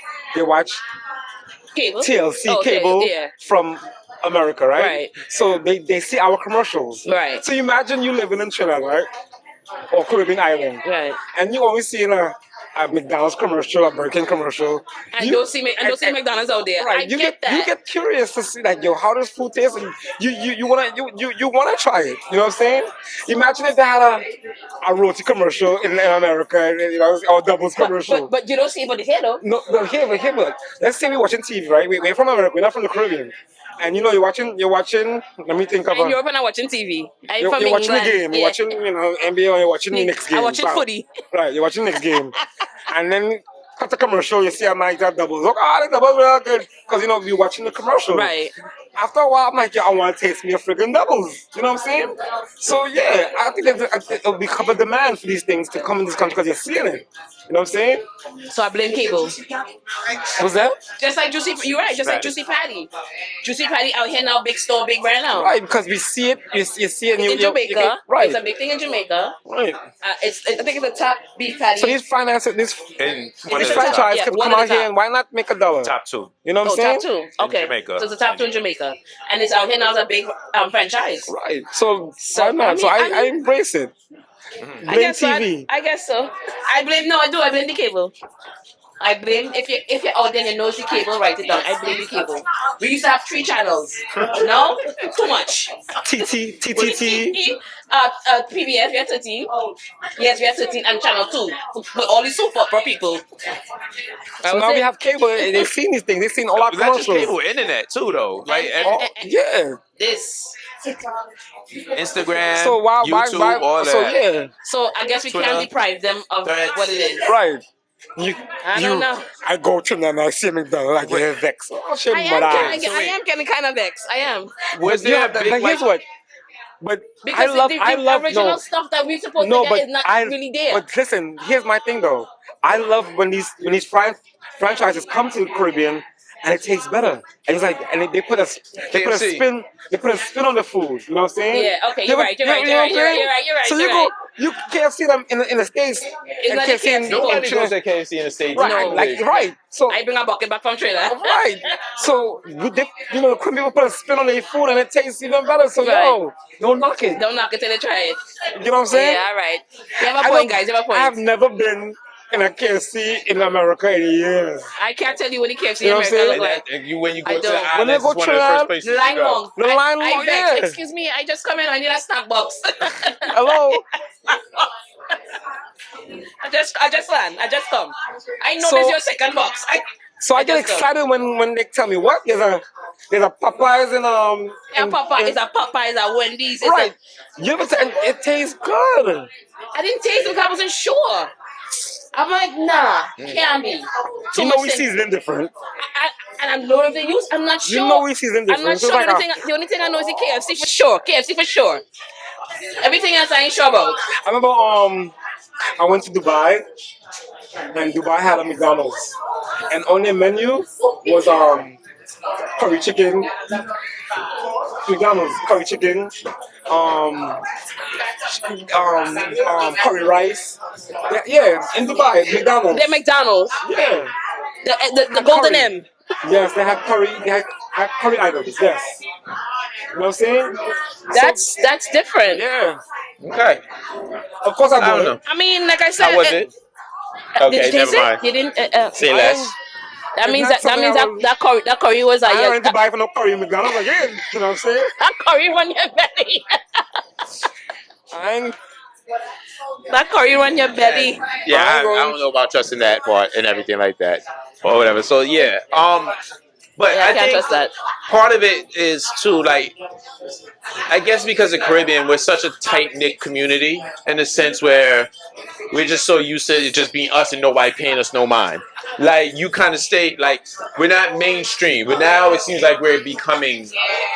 Cable. TLC Oh, cable yeah. from America, right? Right. So they see our commercials. Right. So imagine you living in Trinidad, right? Or Caribbean island. Right. And you always see a McDonald's commercial, a Burger King commercial. And don't see McDonald's out there. Right, I you get that. You get curious to see like, yo, how does food taste? And you wanna try it. You know what I'm saying? Imagine if they had a roti commercial in America, you know, or doubles commercial. But you don't see it but here though. No, but here, let's say we're watching TV, right? We're from America, we're not from the Caribbean. And you know, you're watching, let me think of In Europe and I'm watching TV. you're watching the game, you're watching, you know, NBA, or you're watching the Knicks game. I'm watching footy. Right, you're watching the Knicks game. And then cut the commercial, you see a night that doubles. Look, the doubles are good. Because, you know, we're watching the commercial. Right. After a while, I'm like, I want to taste me a friggin' doubles. You know what I'm saying? So, yeah, I think it'll become a demand for these things to come in this country because you're seeing it. You know what I'm saying? So I blame cable. What's that? Just like Juicy, you're right. Just like Juicy Patty. Juicy Patty out here now, big store, big brand now. Right, because we see it, you see it In Jamaica, right. it's a big thing in Jamaica. Right. I think it's the top beef patty. So these finances, this And one of this the top, franchise Yeah, could one come of out the here top. and why not make $1? top two. You know what I'm saying? top two. Okay. Jamaica. So it's the top two in Jamaica, and it's out here now as a big franchise. Right. So So, why not? I embrace it. I Blame guess so. TV. I guess so. I blame the cable. I blame if you're out there and you know the cable, write it down. I blame the cable. We used to have 3 channels. No, too much. TTT. PBS, we have 13. Yes, we have 13 and channel 2. But all the super for people. So now we have cable. They've seen these things. They've seen all our Not just commercials. cable, internet too, though. Like Yeah. this. Instagram, So YouTube, all that. So yeah. So I guess we Twitter. can't deprive them of what it is. Right. I don't know. I go to them and I see McDonald's like you're vexed. Oh shit, I am getting kind of vexed. I am. Was there a big, but here's what. But Because I love original stuff that we're supposed to get is not really there. But listen, here's my thing though. I love when these franchises come to the Caribbean and it tastes better. And it's like, and they put a spin on the food. You know what I'm saying? Yeah. Okay. You're right. You're right. So you can't see them in the States. It's and not can't the see them KFC. Nobody goes to KFC in the States. Right, No. like right. So I bring a bucket back from Trinidad. right. So the Caribbean people put a spin on their food and it tastes even better. So Right. don't knock it. Don't knock it till they try it. You know what I'm saying? Yeah. All right. You have a point, guys. You have a point. I have never been in a KFC in America in years. I can't tell you what the KFC You know in what I'm America saying? look like. And when you I go to don't. the When they islands, go it's one of the first Trinidad, places Line you go. long. The line I long, vex. yeah. Excuse me, I just come in. I need a snack box. Hello. I just land. I just come. I know So- this is your second box. So I get just come. excited when they tell me what there's a Popeyes in Yeah, in- Papa in- is a Popeye, is a Wendy's. Is right. You ever and it tastes good. I didn't taste it because I wasn't sure. I'm like, nah, can't be. Too You know much we thing. season different. And I'm lower the use. I'm not sure. You know we season different. I'm not So sure. it's like The only thing I know is the KFC for sure. KFC for sure. Everything else I ain't sure about. I remember I went to Dubai and Dubai had a McDonald's and on their menu was curry chicken, McDonald's curry chicken, curry rice. Yeah, in Dubai, McDonald's. They're McDonald's. Yeah. The golden curry. M. Yes, they had curry. They had curry items. Yes. You know what I'm saying? That's different. Yeah. Okay. Of course I I don't would. know. I mean, like I said, How was it? did Okay, you taste never it? mind. You didn't. Say less. That It's means not that means something that curry was a I don't that, to buy for no curry McDonald's again. You know what I'm saying? that curry run your belly. I ain't. That curry run your belly. Yeah, I I'm going- don't know about trusting that part and everything like that, or whatever. So yeah, but Yeah, I I can't think trust that. part of it is too, like, I guess because of Caribbean, we're such a tight knit community in a sense where we're just so used to it just being us and nobody paying us no mind. Like, you kind of stay, like, we're not mainstream, but now it seems like we're becoming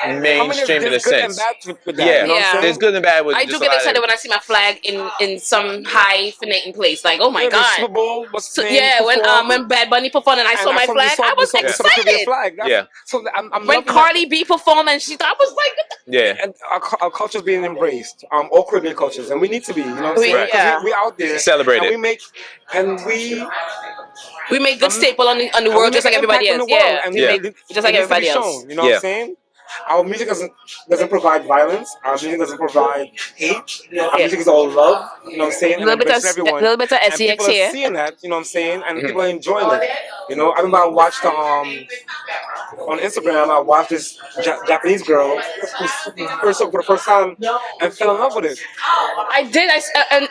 mainstream in a there's good and sense. bad with that. Yeah, You know what I'm Yeah. saying? there's good and bad with I just do a get lot of excited when I see my flag in some high finating place. Like, oh my Yeah, the Super god. Bowl was So, yeah, when Bad Bunny performed and I saw my flag, I was excited. Flag. Yeah. So I'm When loving Carly B performed and I was like, Yeah. and our culture's being embraced. All Caribbean cultures, and we need to be. You know what I'm saying? Right. 'Cause Yeah. we out there Celebrate and it. we make and we we make good staple on the and we world just make like an everybody impact else. on the world, Yeah. and Yeah. Just like it needs to everybody be else. shown, you know what Yeah. I'm saying? Our music doesn't provide violence. Our music doesn't provide hate. Our music is all love. You know what I'm saying? And Little bit of embracing everyone. little bit of And SEX people are here. seeing that. You know what I'm saying? And people are enjoying it. You know, I remember I watched on Instagram. I watched this Japanese girl who first saw it for the first time and fell in love with it. I did.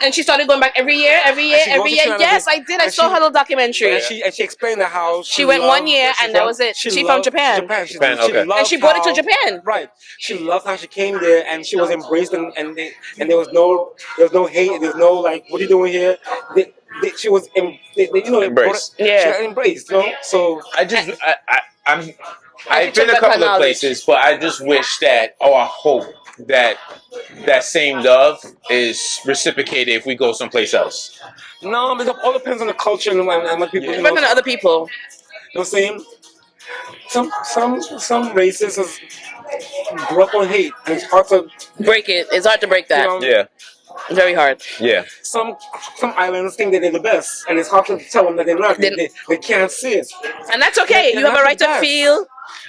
And she started going back every year. And she goes to Canada. Yes, I did. I And saw she- her little documentary. And she explained that how She went loved 1 year where she's and that from. was it. She from loved Japan. She Japan, okay. loved And she brought it to how- Japan. Right. She loved how she came there and she was embraced and there was no hate. There's no like, what are you doing here? She was you know, Embraced. She Yeah. got embraced. You know. So I just, I'm, I I've been a took couple that of knowledge. places, but I just wish that, I hope that that same love is reciprocated if we go someplace else. no, but it all depends on the culture and what people. Yeah. You know, Depending on other people. you know what I'm saying? Some races grew up on hate and it's hard to Break it. It's hard to break that. You know, Yeah, Very hard. yeah. some islands think that they're the best, and it's hard to tell them that they're not. They can't see it. And that's okay. They're You have a not right the to best. feel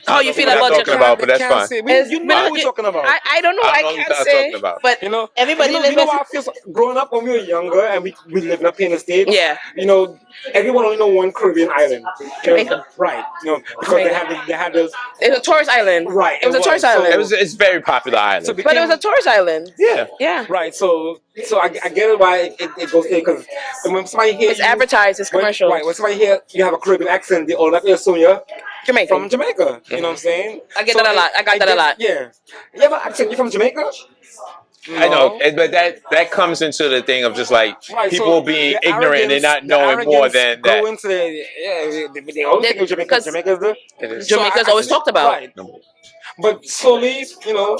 how you feel We're not about talking your about, but They that's can't fine. see it. It's- You know what we're talking about. I don't know. I I don't know can't what you're say. talking about. But You know, everybody you lives know with- how I feel growing up when we were younger and we lived up here in the States. Yeah. You know, everyone only know one Caribbean island. Jamaica. Right. You know, because Jamaica. they had those. It's a tourist island. Right, It was it a tourist was. So- island. It's very popular island. So But it was a tourist island. Yeah. Yeah. Right. So I get it why it goes there because when somebody hears It's advertised. It's commercial. Right. When somebody hear you have a Caribbean accent, they automatically assume you're Jamaica. from Jamaica. You know what I'm saying? I get that a lot. I got that a lot. Yeah. You have an accent. You from Jamaica? I know, but that comes into the thing of just like Right, people so being the ignorant and not the knowing more arrogance than go that. into they always think of Jamaica. Because Jamaica's the Jamaica's always talked about. Right. But slowly, you know,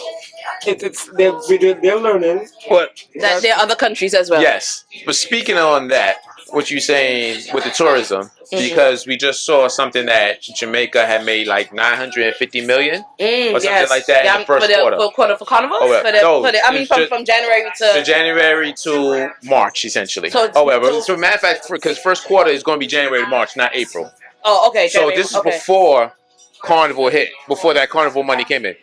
they're learning. But That there are other countries as well. yes, but speaking on that, what you saying with the tourism, because we just saw something that Jamaica had made like 950 million or something like that in the first quarter. For Carnival? Oh, well, no, I mean, it's from January So to... January to March, essentially. So it's- However, so matter of fact, because first quarter is going to be January to March, not April. Oh, okay. So January, this is okay. before Carnival hit, before that Carnival money came in.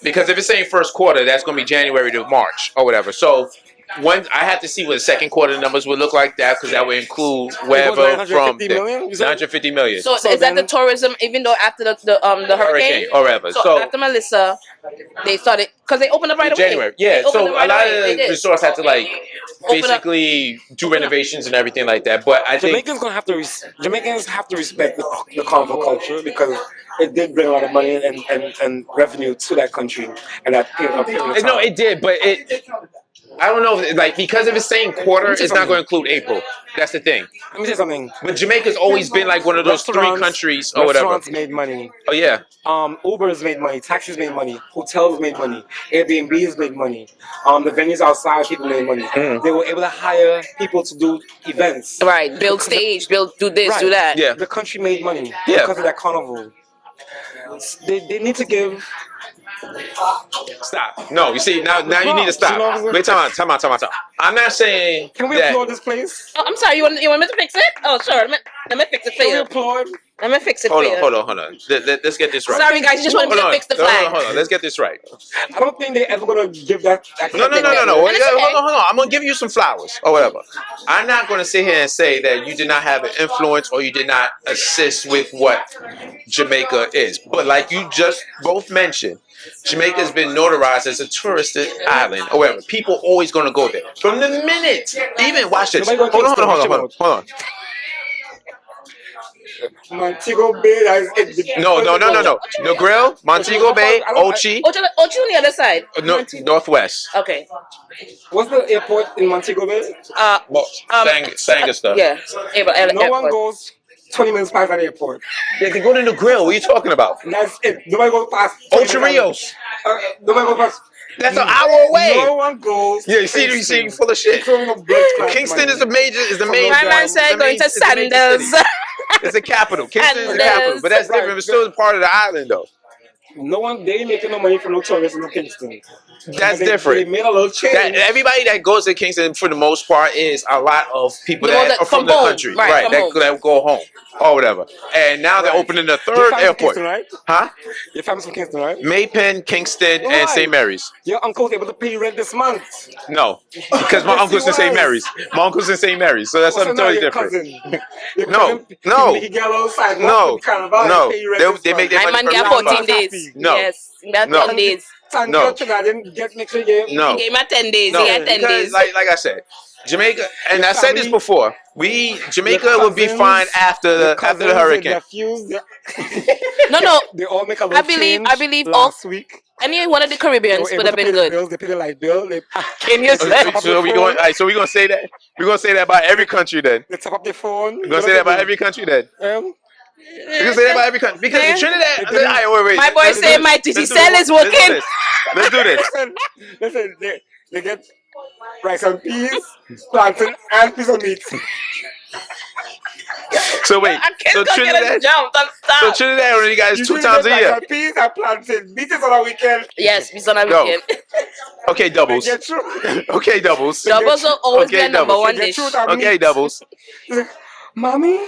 Because if it's saying first quarter, that's going to be January to March or whatever. So I had to see what the second quarter numbers would look like that because that would include It was wherever 950 from million, you said? 950 million. So, So is that the then- tourism? Even though after the hurricane, or whatever. So, after Melissa, they started because they opened up right away. January. Yeah, They opened so up right a lot away. They of the did. resorts had to like Open up. basically do renovations and everything like that. But I think Jamaicans have to respect the carnival culture because it did bring a lot of money and revenue to that country and that period of time. no, it did, but I don't know, like because if it's saying quarter, Let me say it's not going to something. include April. That's the thing. Let me say something. But Jamaica's always been like one of those three countries or whatever. Restaurants made money. Oh yeah. Ubers made money. Taxis made money. Hotels made money. Airbnbs made money. The venues outside, people made money. They were able to hire people to do events. Right, build stage, do this, Right. do that. Yeah. The country made money Yeah. because of that carnival. They need to give. Stop. No, you see now you need to stop. No. Wait, time out. I'm not saying Can we that. applaud this place? Oh, I'm sorry. You want me to fix it? Oh, sure. Let me fix it for Can we you. applaud? Let me fix it Hold for on, you. hold on. Let's get this right. Sorry, guys. You just want me to fix the flag. Hold on. Let's get this right. I don't think they're ever gonna give that. No. And it's Hold okay. on. I'm gonna give you some flowers or whatever. I'm not gonna sit here and say that you did not have an influence or you did not assist with what Jamaica is. But like you just both mentioned, Jamaica has been notarized as a touristic island or whatever. People always gonna go there. From the minute, even watch this. Nobody Hold gonna on. Montego Bay. No. Negril, Montego Bay, Ochi, Ocho on the other side. Northwest. Okay. What's the airport in Montego Bay? Sanga stuff. Yeah. No one goes 20 minutes past that airport. They can go to Negril. What are you talking about? That's it. Nobody goes past. 20 Ocho minutes. Rios. Nobody goes past. That's an hour away. No one goes. Yeah, you see, full of shit. Kingston is the main. My man said going to Sandals. It's the capital. Kingston is the capital, but that's different. It's still part of the island, though. No one, they ain't making no money from no tourists in Kingston. That's They different. made a little change. Everybody that goes to Kingston, for the most part, is a lot of people The that ones that are from from the home. country, Right, from home. that go home or whatever. And now they're opening the third airport. Kingston, right? Huh? Your family's from Kingston, right? Maypen, Kingston, and Right. St. Mary's. Your uncle's able to pay you rent this month. No, because my Yes, uncle's he in St. was. Mary's. My uncle's in St. Mary's, so that's So something now totally your different. cousin. Your No, cousin, no. He get a little side No, Carnival, no. pay you rent They this make month. their My money man from got Rambam. 14 days. No. Yes. That No. 10 days. Thank No. you, Trinidadian. Get make sure you No. He gave my 10 days. No, He had 10 because days. like I said, Jamaica, and Your I said this family- before. Jamaica your will be cousins- fine after your the cousins, hurricane. your nephews, No. they all make a little I believe change last all week. any one of the They Caribbeans were would able have to pay been the good. bills. They pay the light bill. They Can you say? So we going. So we gonna say that. We're gonna say that about every country then. they top up their phone. We're gonna say that about every country then. We're gonna say that about every country because in Trinidad. Wait. My boy Let's do say this. my Let's do Digicel this. is working. Let's do this. Listen, they get rice and peas, plantain, and piece of meat. So wait. I can't So go get a Trinidad. jump. So Stop. Trinidad only guys two Usually times a get rice year. and peas and plantain. Meat is on a weekend. Yes, we on a Go. weekend. Okay, doubles. They get through. Okay, doubles. Doubles will always be Okay, a number doubles. one They get dish. through that Okay, meat. doubles. Mommy,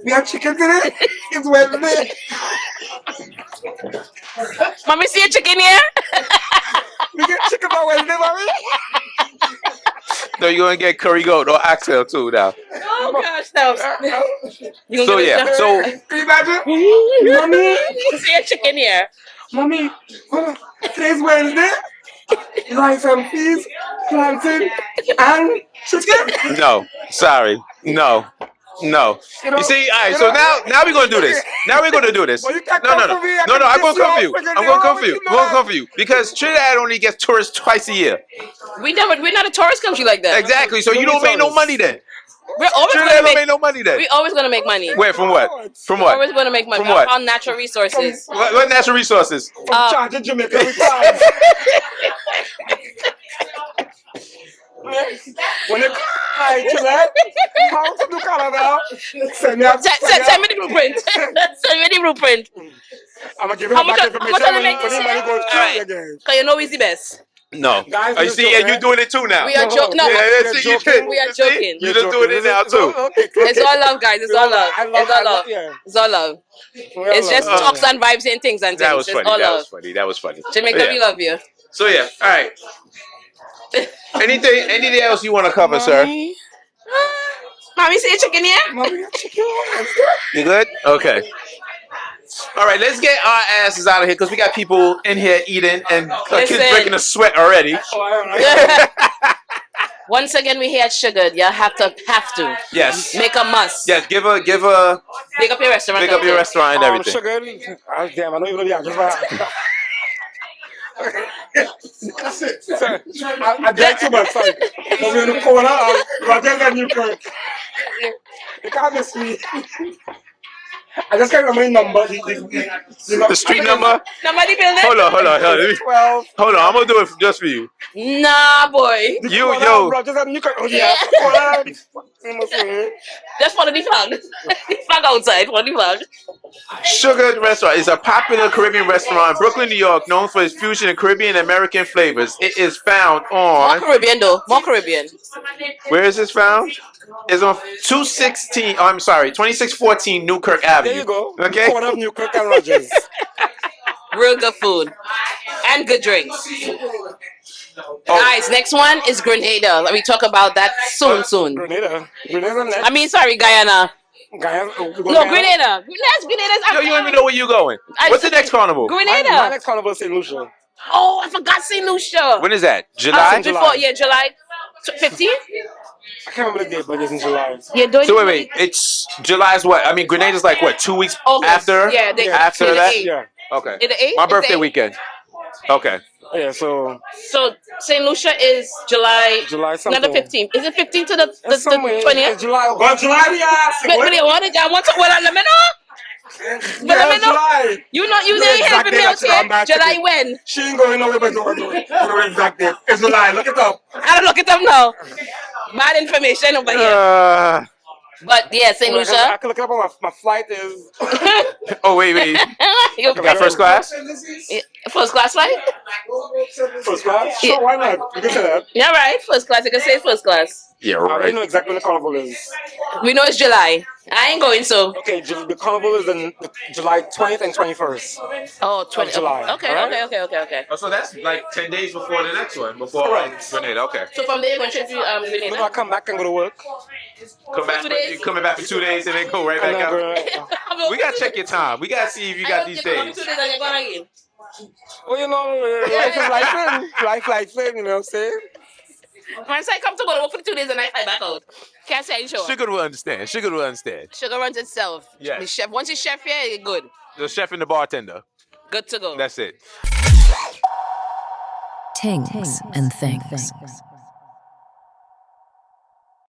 we have chicken today. It's Wednesday. Mommy, see a chicken here? We get chicken on Wednesday, mommy. So you're gonna get curry goat or oxtail too now. Oh gosh, no. You So yeah. So Can you imagine? Mommy, see a chicken here. mommy, today's Wednesday. Rice and peas, plantain, and chicken. no, sorry, no. You see, all right. So now we're gonna do this. Now we're gonna do this. Well, you can't No. come for me. I I'm can gonna piss you come off for you. when you're I'm there, gonna come but for you. you I'm know gonna that. come for you because Trinidad only gets tourists twice a year. We're not a tourist country like that. Exactly. So you don't make no money then. We're always Trinidad gonna don't make make no money then. we always gonna make money. Where? From what? From We're always what? gonna make money. From what? On natural resources. What natural resources? From charging Jamaica every time. When you cry, Trinidad, how to do Carnival? Send me a- Send me the blueprint. Send me the blueprint. I'm gonna give you How back much are information they when making? the money goes through Alright. again. Cause you know he's the best. No. Guys, Oh, you we're see, joking, and you doing it too now. We are joking. No, Yeah, we're that's it. You joking. can. We are you see? joking. You just doing it now too. it's all love, guys. It's all love. I It's all love. yeah. It's all love. It's just love. talks and vibes and things and things. That was It's funny. all That love. was funny. That was funny. Jamaica, Yeah. we love you. So yeah, all right. Anything else you want to cover, sir? Mommy, see a chicken here? Mommy, got chicken. You good? Okay. All right, let's get our asses out of here because we got people in here eating and kids Listen. breaking a sweat already. Once again, we here at Sugar. You have to. Yes. Make a must. Yes. Give a. Big up your restaurant. Pick up your restaurant and everything. Sugar. Damn, I don't even know the address. Sorry, I drank too much. Sorry. I'm in the corner. I just got new Kirk. You can't miss me. I just can't remember the number. The street number? Number the building? Hold on. 12. Hold on, I'm gonna do it just for you. Nah, boy. Yo. Bro, just have new Kirk. Oh, yeah. Just follow the flag. The flag outside. Follow the flag. Sugar Restaurant is a popular Caribbean restaurant in Brooklyn, New York, known for its fusion of Caribbean and American flavors. It is found More on. Caribbean, though. More Caribbean. Where is this found? It's on 2614 Newkirk Avenue. There you go. Okay. Corner of New Kirk and Rogers. Real good food. And good drinks. Guys, next one is Grenada. Let me talk about that soon. Grenada next. I mean, sorry, Guyana. Guyana. No, Grenada. Grenada's Yo, you don't even know where you're going. What's the next carnival? My Grenada. next carnival is St. Lucia. Oh, I forgot St. Lucia. When is that? July? July 15th? I can't remember the date, but it's in July. Yeah, don't So wait. It's July's what? I mean, Grenada's like what? 2 weeks after? Yeah, after that? Yeah. Okay. The 8th? My birthday weekend. Okay. Yeah, so St. Lucia is July something. Not the 15th. Is it 15th to the 20th? It's July. Well, July, yes. But you want it? I want to. Well, let me know. But let me know. July. You ain't helping me out here. July when? She ain't going nowhere, but don't know exact date. It's July. Look it up. I don't look it up now. Bad information over here. But yeah, St. Lucia. I can look it up on my flight is. Oh wait. You got first class? First class flight? First class? Sure, why not? You can say that. Yeah, right. First class. You can say first class. Yeah, I right. don't know exactly when the carnival is. We know it's July. I ain't going so. Okay, the carnival is in July 20th and 21st. Oh, 20th. July. Okay. Oh, so that's like 10 days before the next one, before Correct. Grenada. Okay. So from there, you're going to trip to Maybe Grenada? I'll come back and go to work. Come back. 2 days? You coming back for 2 days and then go right back out. We gotta check your time. We gotta see if you got these days. 2 days and you're going again. Well, you know, life is life, you know what I'm saying? Once I come to work for 2 days and I fly back out. Can't say I'm sure. Sugar will understand. Sugar runs itself. Yes. The chef. Once you chef here, you're good. The chef and the bartender. Good to go. That's it. Tingz and Things.